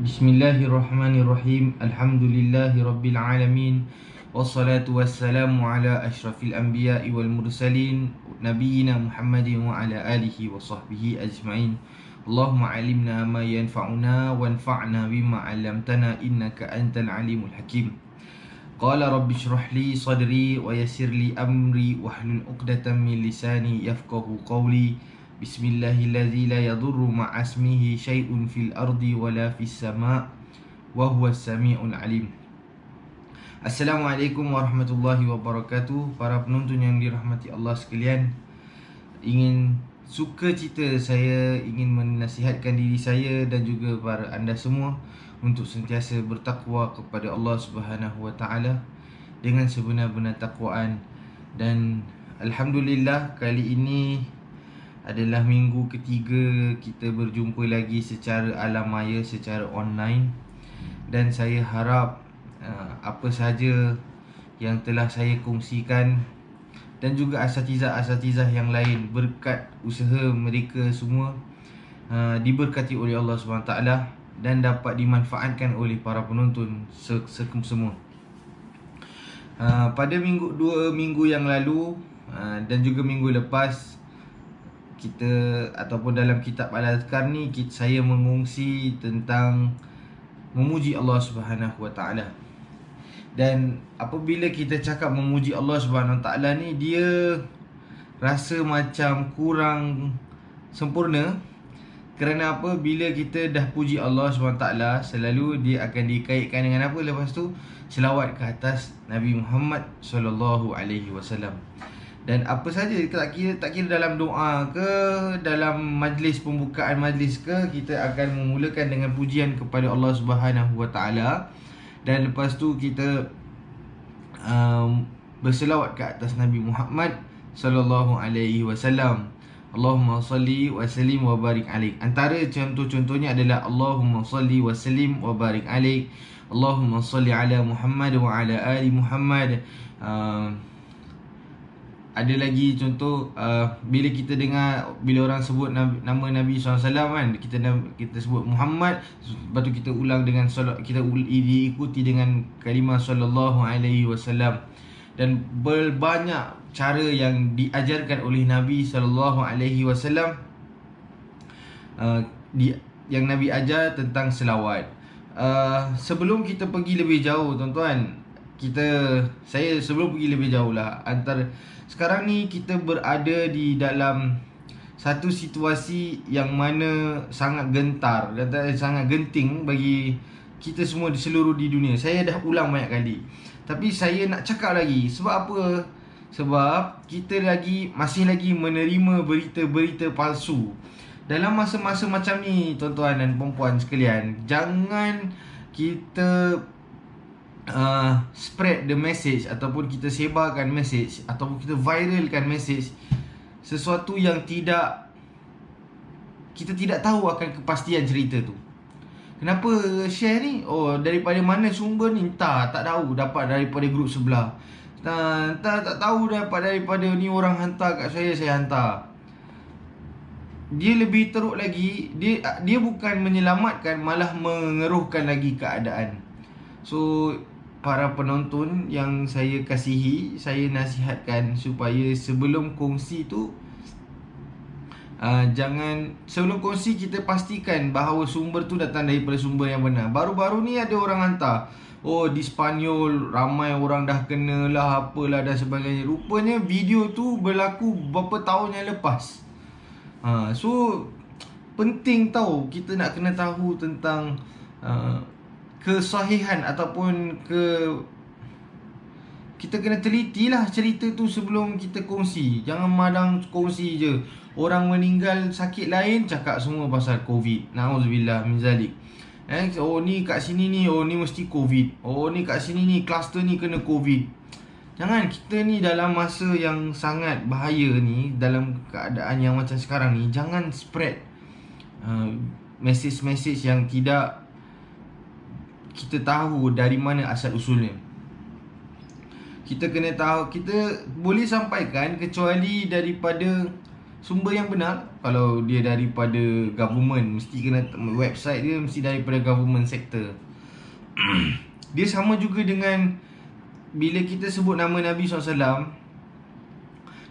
Bismillahirrahmanirrahim. Alhamdulillahi alamin. Wassalatu wassalamu ala ashrafil anbiya'i wal mursalin Nabiyyina Muhammadin wa ala alihi wa sahbihi ajma'in. Allahumma alimna ma yanfa'una wanfa'na bima 'allamtana innaka antal alimul hakim. Qala rabbi shrah li sadri wa yassir li amri wahlul 'uqdatam min lisani yafqahu qawli. Bismillahilladzi la yadurru ma'asmihi syai'un fil ardi wala fis sama' wa huwas sami'ul alim. Assalamualaikum warahmatullahi wabarakatuh. Para penonton yang dirahmati Allah sekalian, sukacita saya ingin menasihatkan diri saya dan juga para anda semua untuk sentiasa bertakwa kepada Allah Subhanahu wa taala dengan sebenar-benar takwaan. Dan alhamdulillah, kali ini adalah minggu ketiga kita berjumpa lagi secara alam maya, secara online. Dan saya harap apa sahaja yang telah saya kongsikan dan juga asatizah yang lain, berkat usaha mereka semua, diberkati oleh Allah SWT dan dapat dimanfaatkan oleh para penonton semua. Pada dua minggu yang lalu dan juga minggu lepas, kita ataupun dalam kitab Al-Azkar ni, saya mengongsi tentang memuji Allah Subhanahu wa taala. Dan apabila kita cakap memuji Allah Subhanahu wa taala ni, dia rasa macam kurang sempurna. Kerana apa? Bila kita dah puji Allah Subhanahu wa taala, selalu dia akan dikaitkan dengan apa lepas tu? Selawat ke atas Nabi Muhammad sallallahu alaihi wasallam. Dan apa saja, tak kira dalam doa ke, dalam majlis, pembukaan majlis ke, kita akan memulakan dengan pujian kepada Allah Subhanahu wa taala. Dan lepas tu kita berselawat ke atas Nabi Muhammad sallallahu alaihi wasallam. Allahumma salli wa sallim wa barik alaik. Antara contoh-contohnya adalah Allahumma salli wa sallim wa barik alaik. Allahumma salli ala Muhammad wa ala ali Muhammad. Ada lagi contoh, bila kita dengar, bila orang sebut nama Nabi SAW kan, kita sebut Muhammad, lepas tu kita ulang dengan solat, kita diikuti dengan kalimah sallallahu alaihi wasallam. Dan berbanyak cara yang diajarkan oleh Nabi sallallahu alaihi wasallam, yang Nabi ajar tentang selawat. Sebelum kita pergi lebih jauh, tuan-tuan, saya sebelum pergi lebih jauh lah, sekarang ni kita berada di dalam satu situasi yang mana sangat gentar dan sangat genting bagi kita semua di seluruh dunia. Saya dah ulang banyak kali, tapi saya nak cakap lagi. Sebab apa? Sebab kita masih lagi menerima berita-berita palsu. Dalam masa-masa macam ni, tuan-tuan dan puan-puan sekalian, jangan kita spread the message, ataupun kita sebarkan message, ataupun kita viralkan message sesuatu yang kita tidak tahu akan kepastian cerita tu. Kenapa share ni? Oh, daripada mana sumber ni? Tak tahu, dapat daripada grup sebelah. Tak tahu, dapat daripada ni orang hantar kat saya hantar. Dia lebih teruk lagi, dia bukan menyelamatkan, malah mengeruhkan lagi keadaan. So, para penonton yang saya kasihi, saya nasihatkan supaya sebelum kongsi tu, sebelum kongsi kita pastikan bahawa sumber tu datang daripada sumber yang benar. Baru-baru ni ada orang hantar, oh di Spanyol ramai orang dah kena lah, apalah dan sebagainya. Rupanya video tu berlaku beberapa tahun yang lepas. So penting tahu, kita nak kena tahu tentang kesahihan, ataupun kita kena telitilah cerita tu sebelum kita kongsi. Jangan madang kongsi je. Orang meninggal sakit lain, cakap semua pasal COVID. Na'udzubillah min zalik. Oh ni kat sini ni, oh ni mesti COVID. Oh ni kat sini ni, kluster ni kena COVID. Jangan. Kita ni dalam masa yang sangat bahaya ni, dalam keadaan yang macam sekarang ni, jangan spread message-message yang tidak kita tahu dari mana asal usulnya. Kita kena tahu, kita boleh sampaikan kecuali daripada sumber yang benar. Kalau dia daripada government, mesti kena website dia mesti daripada government sector. Dia sama juga dengan bila kita sebut nama Nabi SAW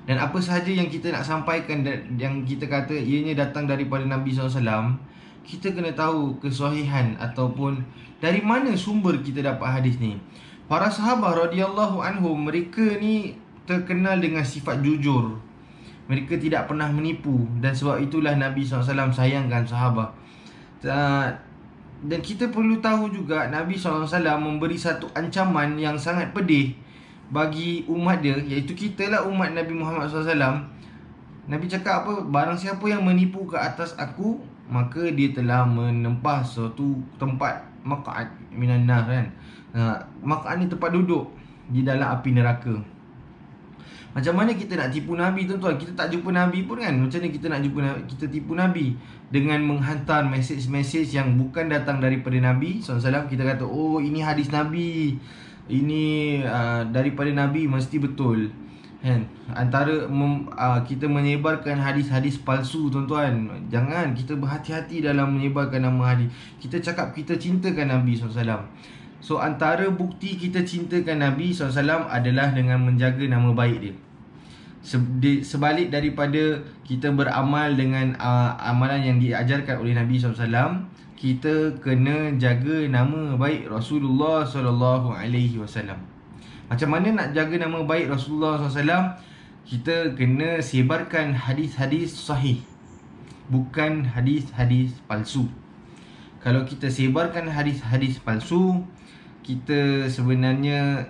dan apa sahaja yang kita nak sampaikan, yang kita kata ianya datang daripada Nabi SAW, kita kena tahu kesahihan ataupun dari mana sumber kita dapat hadis ni. Para sahabat radhiyallahu anhum, mereka ni terkenal dengan sifat jujur. Mereka tidak pernah menipu, dan sebab itulah Nabi SAW sayangkan sahabat. Dan kita perlu tahu juga Nabi SAW memberi satu ancaman yang sangat pedih bagi umat dia, iaitu kita lah umat Nabi Muhammad SAW. Nabi cakap apa? Barang siapa yang menipu ke atas aku, maka dia telah menempah suatu tempat maq'ad minan nar, kan. Maq'ad ni tempat duduk di dalam api neraka. Macam mana kita nak tipu Nabi, tuan-tuan? Kita tak jumpa Nabi pun, kan? Macam mana kita nak jumpa Nabi? Kita tipu Nabi dengan menghantar mesej-mesej yang bukan datang daripada Nabi SAW. Kita kata, oh ini hadis Nabi, ini daripada Nabi, mesti betul, kan? Kita menyebarkan hadis-hadis palsu, tuan-tuan. Jangan, kita berhati-hati dalam menyebarkan nama hadis. Kita cakap kita cintakan Nabi SAW. So antara bukti kita cintakan Nabi SAW adalah dengan menjaga nama baik dia. Sebalik daripada kita beramal dengan amalan yang diajarkan oleh Nabi SAW, kita kena jaga nama baik Rasulullah SAW. Macam mana nak jaga nama baik Rasulullah SAW? Kita kena sebarkan hadis-hadis sahih, bukan hadis-hadis palsu. Kalau kita sebarkan hadis-hadis palsu, kita sebenarnya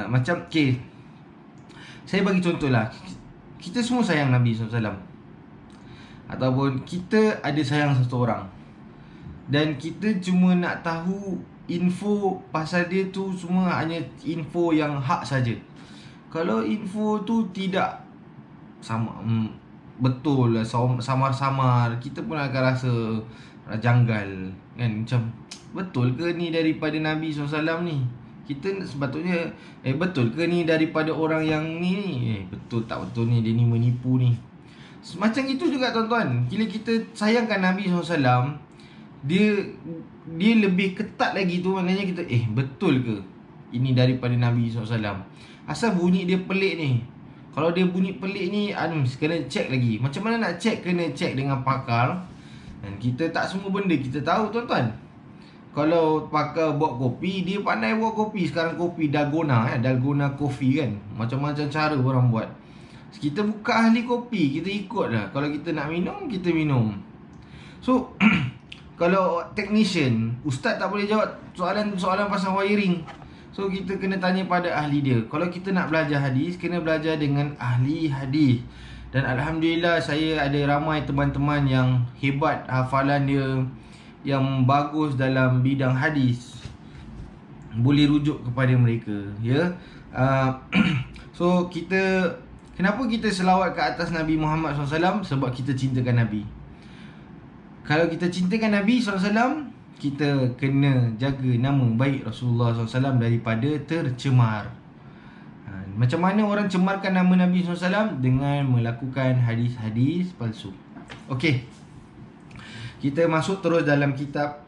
macam, okay, saya bagi contoh lah. Kita semua sayang Nabi SAW, ataupun kita ada sayang satu orang, dan kita cuma nak tahu info pasal dia tu semua hanya info yang hak saja. Kalau info tu tidak sama, betul lah, samar-samar, kita pun akan rasa janggal, kan? Macam, betul ke ni daripada Nabi SAW ni? Kita sepatutnya, betul ke ni daripada orang yang ni? Betul tak betul ni, dia ni menipu ni. Macam itu juga, tuan-tuan. Bila kita sayangkan Nabi SAW, dia lebih ketat lagi tu. Maknanya kita, betul ke ini daripada Nabi SAW? Asal bunyi dia pelik ni. Kalau dia bunyi pelik ni, kena cek lagi. Macam mana nak cek? Kena cek dengan pakar. Dan kita tak semua benda kita tahu, tuan-tuan. Kalau pakar buat kopi, dia pandai buat kopi. Sekarang kopi dalgona, dalgona coffee, kan. Macam-macam cara orang buat. Kita buka ahli kopi, kita ikut lah. Kalau kita nak minum, kita minum. So kalau technician, ustaz tak boleh jawab soalan pasal wiring. So kita kena tanya pada ahli dia. Kalau kita nak belajar hadis, kena belajar dengan ahli hadis. Dan alhamdulillah, saya ada ramai teman-teman yang hebat hafalan dia, yang bagus dalam bidang hadis. Boleh rujuk kepada mereka, ya. So kenapa kita selawat ke atas Nabi Muhammad SAW? Sebab kita cintakan Nabi. Kalau kita cintakan Nabi SAW, kita kena jaga nama baik Rasulullah SAW daripada tercemar. Macam mana orang cemarkan nama Nabi SAW? Dengan melakukan hadis-hadis palsu. Okey, kita masuk terus dalam kitab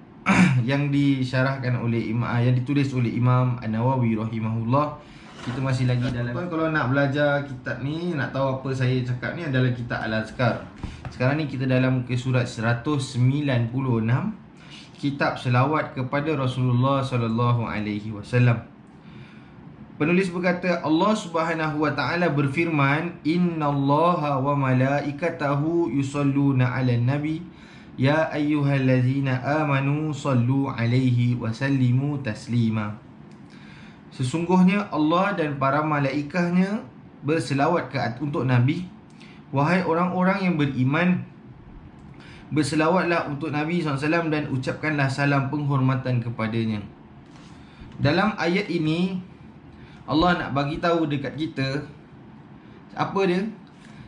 yang disyarahkan oleh yang ditulis oleh Imam An-Nawawi rahimahullah. Kita masih lagi dalam, kalau nak belajar kitab ni, nak tahu apa saya cakap ni, adalah kitab Al-Azkar. Sekarang ni kita dalam ke surat 196, kitab selawat kepada Rasulullah sallallahu alaihi wasallam. Penulis berkata, Allah Subhanahu wa taala berfirman, innallaha wa malaikatahu yusalluna 'alan nabi ya ayyuhallazina amanu sallu 'alaihi wa sallimu taslima. Sesungguhnya Allah dan para malaikatnya berselawat untuk Nabi. Wahai orang-orang yang beriman, berselawatlah untuk Nabi SAW dan ucapkanlah salam penghormatan kepadanya. Dalam ayat ini, Allah nak bagi tahu dekat kita, apa dia?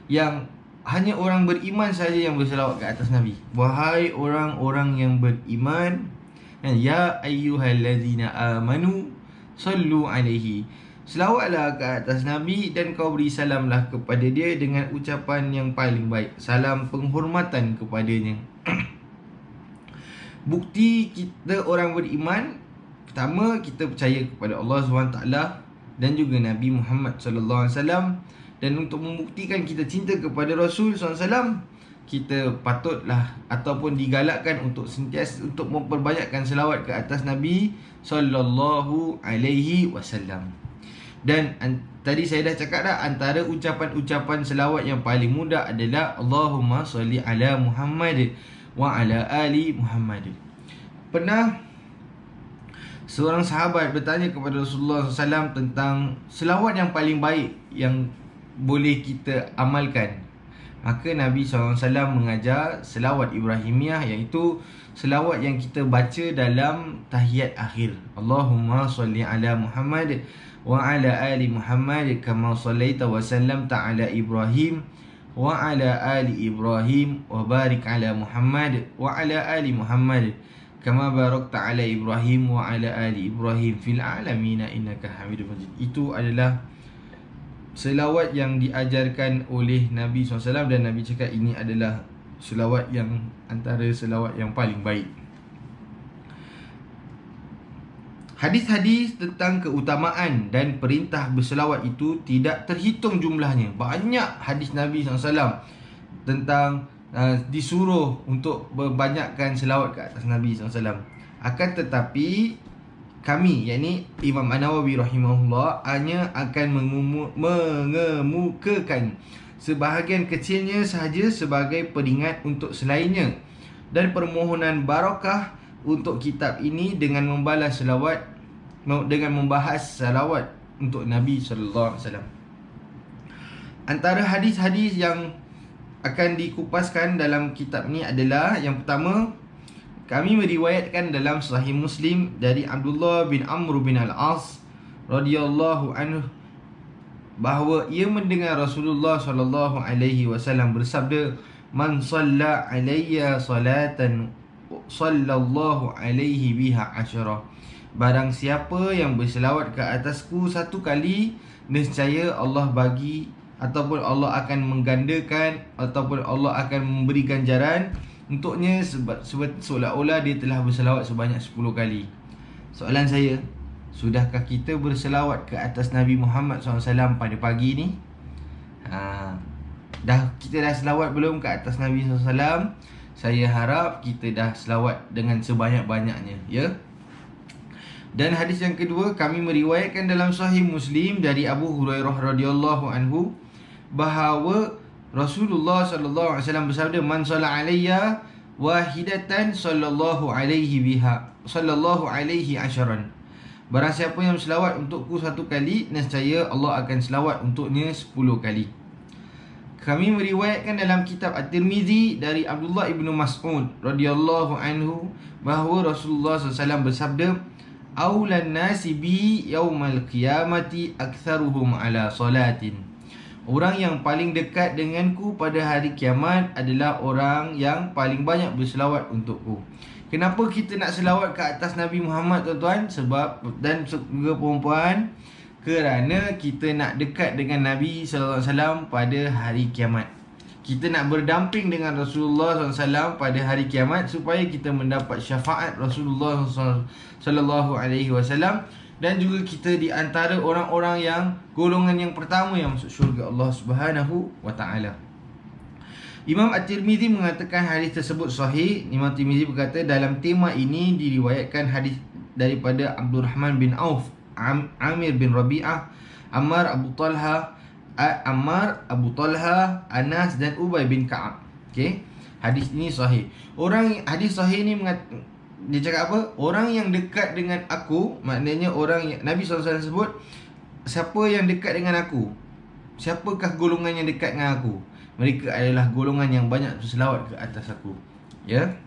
Yang hanya orang beriman saja yang berselawat ke atas Nabi. Wahai orang-orang yang beriman, ya ayyuhallazina amanu sallu alaihi. Selawatlah ke atas Nabi dan kau beri salamlah kepada dia dengan ucapan yang paling baik. Salam penghormatan kepadanya. Bukti kita orang beriman, pertama, kita percaya kepada Allah SWT dan juga Nabi Muhammad SAW. Dan untuk membuktikan kita cinta kepada Rasul SAW, kita patutlah ataupun digalakkan untuk sentiasa untuk memperbanyakkan selawat ke atas Nabi SAW. Dan tadi saya dah cakap dah, antara ucapan-ucapan selawat yang paling mudah adalah Allahumma salli ala Muhammad wa ala ali Muhammad. Pernah seorang sahabat bertanya kepada Rasulullah SAW tentang selawat yang paling baik yang boleh kita amalkan. Maka Nabi SAW mengajar selawat Ibrahimiyah, iaitu selawat yang kita baca dalam tahiyat akhir. Allahumma salli ala Muhammad wa ala ali Muhammad kama sallaita wa sallamta ala Ibrahim wa ala ali Ibrahim wa barik ala Muhammad wa ala ali Muhammad kama barakta ala Ibrahim wa ala ali Ibrahim fil alamin innaka Hamidum Majid. Itu adalah selawat yang diajarkan oleh Nabi SAW, dan Nabi cakap ini adalah selawat yang antara selawat yang paling baik. Hadis-hadis tentang keutamaan dan perintah berselawat itu tidak terhitung jumlahnya. Banyak hadis Nabi SAW tentang disuruh untuk berbanyakkan selawat ke atas Nabi SAW. Akan tetapi kami, yakni Imam An-Nawawi rahimahullah, hanya akan mengemukakan sebahagian kecilnya sahaja sebagai peringat untuk selainnya, dan permohonan barakah untuk kitab ini dengan membalas selawat, dengan membahas selawat untuk Nabi sallallahu alaihi wasallam. Antara hadis-hadis yang akan dikupaskan dalam kitab ni adalah, yang pertama, kami meriwayatkan dalam Sahih Muslim dari Abdullah bin Amr bin Al-As radhiyallahu anhu bahawa ia mendengar Rasulullah sallallahu alaihi wasallam bersabda, "Man shalla alayya salatan sallallahu alaihi biha asyara." Barang siapa yang berselawat ke atasku satu kali, nescaya Allah bagi ataupun Allah akan menggandakan ataupun Allah akan memberi ganjaran untuknya seolah-olah dia telah berselawat sebanyak 10 kali. Soalan saya, sudahkah kita berselawat ke atas Nabi Muhammad SAW pada pagi ni? Kita dah selawat belum ke atas Nabi SAW? Saya harap kita dah selawat dengan sebanyak-banyaknya, ya. Dan hadis yang kedua, kami meriwayatkan dalam Sahih Muslim dari Abu Hurairah radhiyallahu anhu bahawa Rasulullah sallallahu alaihi wasallam bersabda, "Man shalla alayya wahidatan sallallahu alaihi asharan." Barang siapa yang selawat untukku satu kali, nescaya Allah akan selawat untuknya 10 kali. Kami meriwayatkan dalam kitab At-Tirmizi dari Abdullah ibnu Mas'ud radhiyallahu anhu bahawa Rasulullah SAW bersabda, "Aulan nasi bi yaumal qiyamati aktsaruhum ala salatin." Orang yang paling dekat denganku pada hari kiamat adalah orang yang paling banyak berselawat untukku. Kenapa kita nak selawat ke atas Nabi Muhammad, tuan-tuan? Sebab, dan juga perempuan, kerana kita nak dekat dengan Nabi SAW pada hari kiamat. Kita nak berdamping dengan Rasulullah SAW pada hari kiamat supaya kita mendapat syafaat Rasulullah SAW, dan juga kita di antara orang-orang yang golongan yang pertama yang masuk syurga Allah Subhanahu wa taala. Imam At-Tirmizi mengatakan hadis tersebut sahih. Imam At-Tirmizi berkata dalam tema ini diriwayatkan hadis daripada Abdurrahman bin Auf, Amir bin Rabi'ah, Ammar Abu Talha, Anas dan Ubay bin Ka'ab. Okey. Hadis ini sahih. Hadis sahih ni dia cakap apa? Orang yang dekat dengan aku, maknanya orang yang Nabi SAW sebut, siapa yang dekat dengan aku? Siapakah golongan yang dekat dengan aku? Mereka adalah golongan yang banyak berselawat ke atas aku. Ya.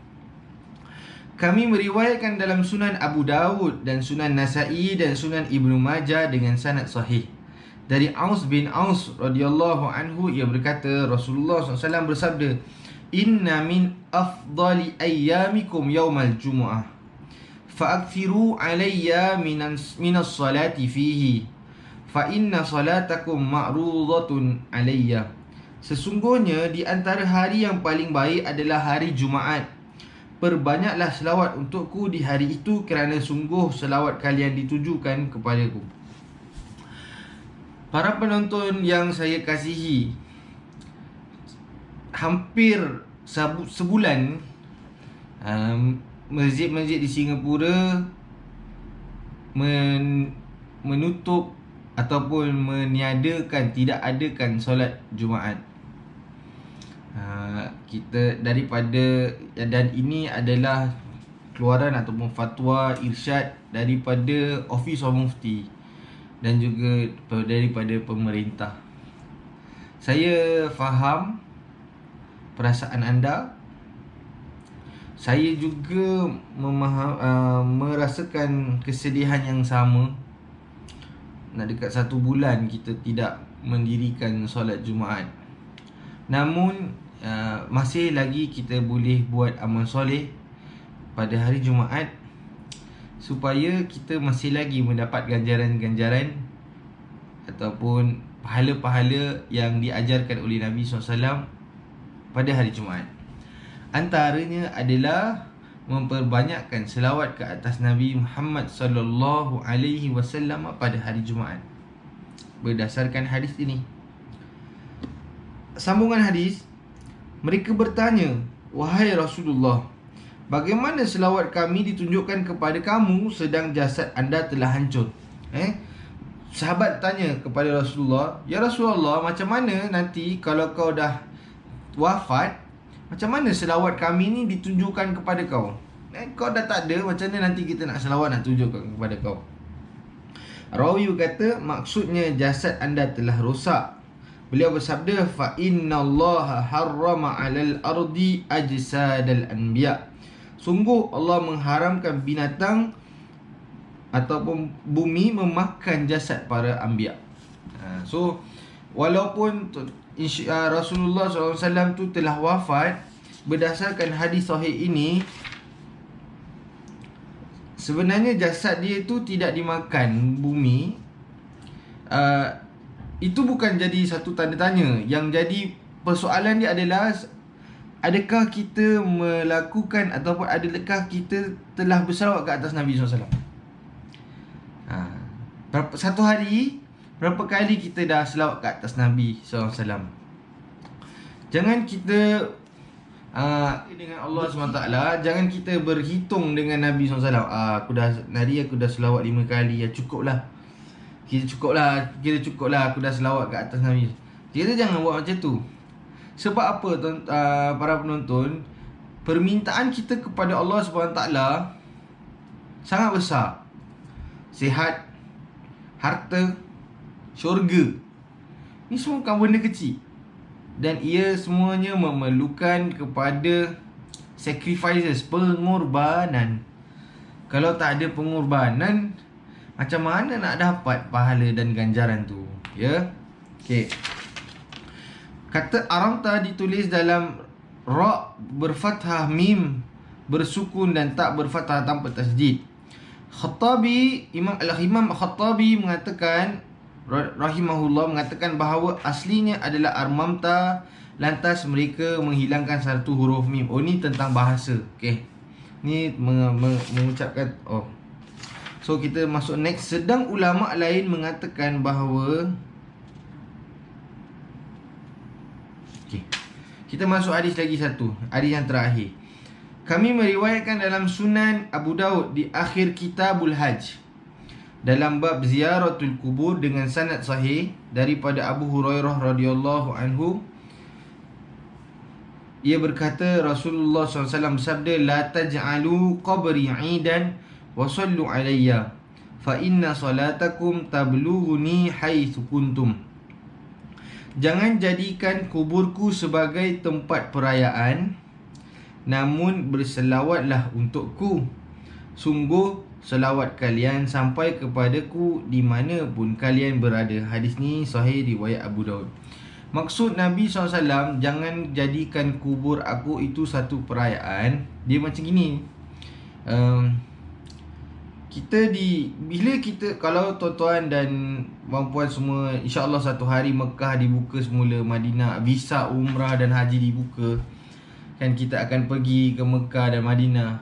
Kami meriwayatkan dalam Sunan Abu Dawud dan Sunan Nasa'i dan Sunan Ibnu Majah dengan sanad sahih dari Aus bin Aus radhiyallahu anhu, ia berkata Rasulullah SAW bersabda, "Inna min afdali ayyamikum yawmal jumu'ah fa'akthiru alayya minas salati fihi fa inna salatakum ma'rudatun alayya. Sesungguhnya di antara hari yang paling baik adalah hari Jumaat. Perbanyaklah selawat untukku di hari itu, kerana sungguh selawat kalian ditujukan kepadaku. Para penonton yang saya kasihi, hampir sebulan masjid-masjid di Singapura menutup ataupun meniadakan, tidak adakan solat Jumaat. Kita daripada, dan ini adalah keluaran ataupun fatwa irsyad daripada Office of Mufti dan juga daripada pemerintah. Saya faham perasaan anda. Saya juga merasakan kesedihan yang sama. Nak dekat 1 bulan kita tidak mendirikan solat Jumaat. Namun masih lagi kita boleh buat amal soleh pada hari Jumaat, supaya kita masih lagi mendapat ganjaran-ganjaran ataupun pahala-pahala yang diajarkan oleh Nabi SAW pada hari Jumaat. Antaranya adalah memperbanyakkan selawat ke atas Nabi Muhammad sallallahu alaihi wasallam pada hari Jumaat. Berdasarkan hadis ini. Sambungan hadis, mereka bertanya, "Wahai Rasulullah, bagaimana selawat kami ditunjukkan kepada kamu sedang jasad anda telah hancur?" Sahabat tanya kepada Rasulullah, "Ya Rasulullah, macam mana nanti kalau kau dah wafat, macam mana selawat kami ni ditunjukkan kepada kau? Kau dah tak ada, macam mana nanti kita nak selawat nak tunjukkan kepada kau?" Rawi berkata, maksudnya jasad anda telah rosak. Beliau bersabda, "Fa innallaha harrama 'alal ardi ajsadal anbiya." Sungguh Allah mengharamkan binatang ataupun bumi memakan jasad para anbiya. So walaupun Rasulullah SAW tu telah wafat, berdasarkan hadis sahih ini, sebenarnya jasad dia tu tidak dimakan bumi. Itu bukan jadi satu tanda tanya. Yang jadi persoalan dia adalah, adakah kita melakukan ataupun adakah kita telah bersalawat ke atas Nabi SAW? Satu hari berapa kali kita dah selawat ke atas Nabi SAW? Jangan kita dengan Allah SWT, jangan kita berhitung dengan Nabi SAW. Aku dah selawat 5 kali, ya cukup lah. Kira cukup lah, aku dah selawat ke atas Nabi. Kita jangan buat macam tu. Sebab apa para penonton? Permintaan kita kepada Allah SWT sangat besar. Sihat, harta, syurga. Ni semua bukan benda kecil. Dan ia semuanya memerlukan kepada sacrifices, pengorbanan. Kalau tak ada pengorbanan, macam mana nak dapat pahala dan ganjaran tu? Ya. Okey. Kata aramta ditulis dalam ra berfathah, mim bersukun dan tak berfathah tanpa tasdid. Imam Khattabi mengatakan, rahimahullah, mengatakan bahawa aslinya adalah armamta, lantas mereka menghilangkan satu huruf mim. Oh, ni tentang bahasa. Okey. Ni mengucapkan So kita masuk next. Sedang ulama lain mengatakan bahawa, okay, kita masuk hadis lagi satu, hadis yang terakhir. Kami meriwayatkan dalam Sunan Abu Daud di akhir Kitabul Hajj, dalam bab ziaratul kubur, dengan sanad sahih daripada Abu Hurairah radhiyallahu anhu. Ia berkata, Rasulullah SAW bersabda, "La taj'alu qabri 'idan wa sallu alayya fa inna salatakum tablughuni haitsu kuntum." Jangan jadikan kuburku sebagai tempat perayaan, namun berselawatlah untukku. Sungguh selawat kalian sampai kepadaku di mana pun kalian berada. Hadis ni sahih riwayat Abu Daud. Maksud Nabi SAW, jangan jadikan kubur aku itu satu perayaan. Dia macam gini, bila kita, kalau tuan-tuan dan puan-puan semua, insya-Allah satu hari Mekah dibuka semula, Madinah, visa umrah dan haji dibuka, kan kita akan pergi ke Mekah dan Madinah.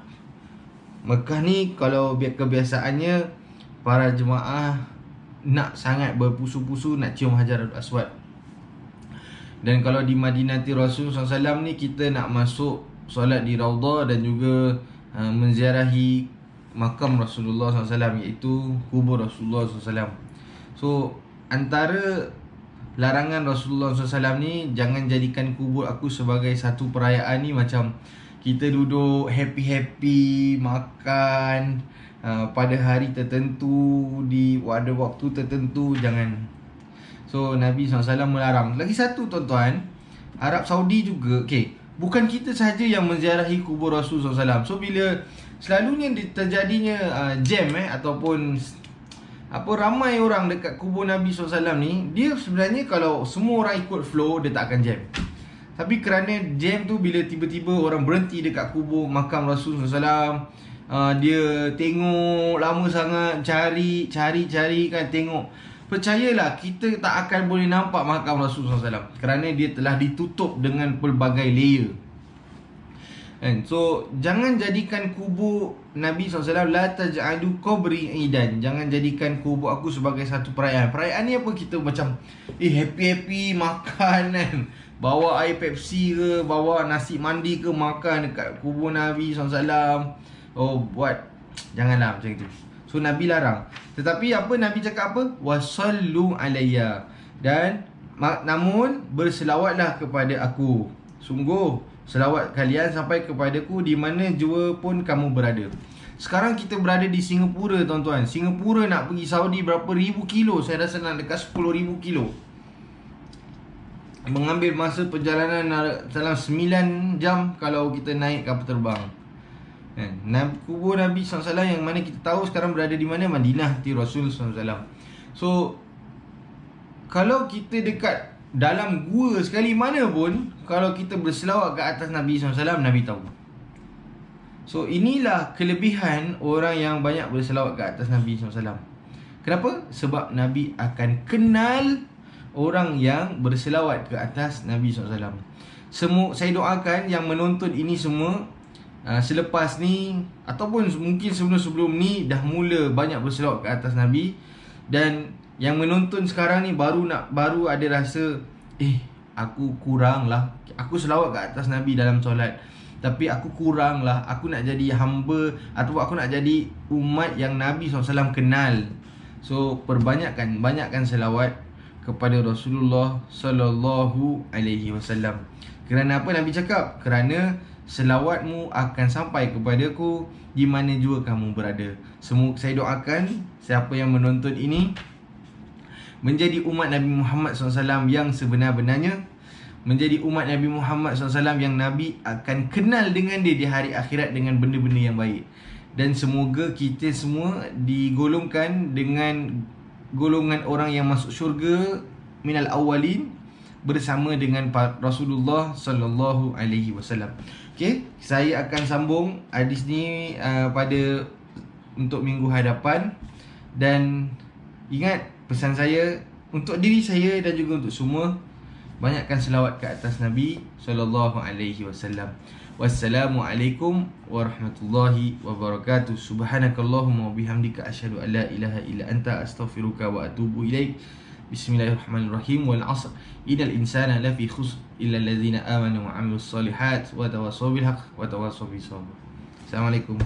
Mekah ni kalau kebiasaannya para jemaah nak sangat berpusu-pusu nak cium Hajarul Aswad. Dan kalau di Madinah Rasulullah SAW ni, kita nak masuk solat di Raudhah dan juga menziarahi makam Rasulullah SAW, iaitu kubur Rasulullah SAW. So antara larangan Rasulullah SAW ni, jangan jadikan kubur aku sebagai satu perayaan ni macam kita duduk happy-happy makan pada hari tertentu, pada waktu tertentu. Jangan. So Nabi SAW melarang. Lagi satu tuan-tuan, Arab Saudi juga, bukan kita sahaja yang menziarahi kubur Rasulullah SAW. So bila selalunya terjadinya jam ataupun ramai orang dekat kubur Nabi SAW ni, dia sebenarnya kalau semua orang ikut flow, dia tak akan jam. Tapi kerana jam tu, bila tiba-tiba orang berhenti dekat kubur makam Rasulullah SAW, dia tengok lama sangat, cari kan, tengok. Percayalah, kita tak akan boleh nampak makam Rasulullah SAW kerana dia telah ditutup dengan pelbagai layer. So jangan jadikan kubur Nabi SAW, la taj'alu qabri idan, jangan jadikan kubur aku sebagai satu perayaan. Perayaan ni apa? Kita macam happy-happy makan kan, bawa air Pepsi ke, bawa nasi mandi ke, makan dekat kubur Nabi SAW. Janganlah macam itu. So Nabi larang. Tetapi apa Nabi cakap apa? Wasallu alayya, dan namun berselawatlah kepada aku. Sungguh selawat kalian sampai kepadaku di mana jua pun kamu berada. Sekarang kita berada di Singapura tuan-tuan. Singapura nak pergi Saudi berapa ribu kilo? Saya rasa nak dekat 10,000 kilo. Mengambil masa perjalanan dalam 9 jam kalau kita naik kapal terbang. Kubur Nabi SAW yang mana kita tahu sekarang berada di mana? Madinah Rasul SAW. So kalau kita dekat dalam gua sekali mana pun, kalau kita berselawat ke atas Nabi SAW, Nabi tahu. So inilah kelebihan orang yang banyak berselawat ke atas Nabi SAW. Kenapa? Sebab Nabi akan kenal orang yang berselawat ke atas Nabi SAW. Saya doakan yang menonton ini semua, selepas ni ataupun mungkin sebelum ni dah mula banyak berselawat ke atas Nabi. Dan yang menonton sekarang ni baru ada rasa, aku kurang lah, aku selawat ke atas Nabi dalam solat, tapi aku kurang lah, aku nak jadi hamba ataupun aku nak jadi umat yang Nabi SAW kenal. So banyakkan selawat kepada Rasulullah Sallallahu Alaihi Wasallam. Kerana apa Nabi cakap? Kerana selawatmu akan sampai kepadaku di mana jua kamu berada. Saya doakan siapa yang menonton ini menjadi umat Nabi Muhammad SAW yang sebenar-benarnya, menjadi umat Nabi Muhammad SAW yang Nabi akan kenal dengan dia di hari akhirat dengan benda-benda yang baik. Dan semoga kita semua digolongkan dengan golongan orang yang masuk syurga minal awalin bersama dengan Rasulullah Sallallahu Alaihi Wasallam. Saya akan sambung hadis ni untuk minggu hadapan. Dan ingat pesan saya untuk diri saya dan juga untuk semua, banyakkan selawat ke atas Nabi Sallallahu Alaihi Wasallam. Wassalamualaikum warahmatullahi wabarakatuh. Subhanakallahumma wa bihamdika asyhadu an la ilaha illa anta astaghfiruka wa atubu ilaik. Bismillahirrahmanirrahim. Wal 'asr innal insana lafi khusr illa allazina amanu wa 'amilus solihat wa tawassaw bil haqq wa tawassaw bis sabr. Assalamualaikum.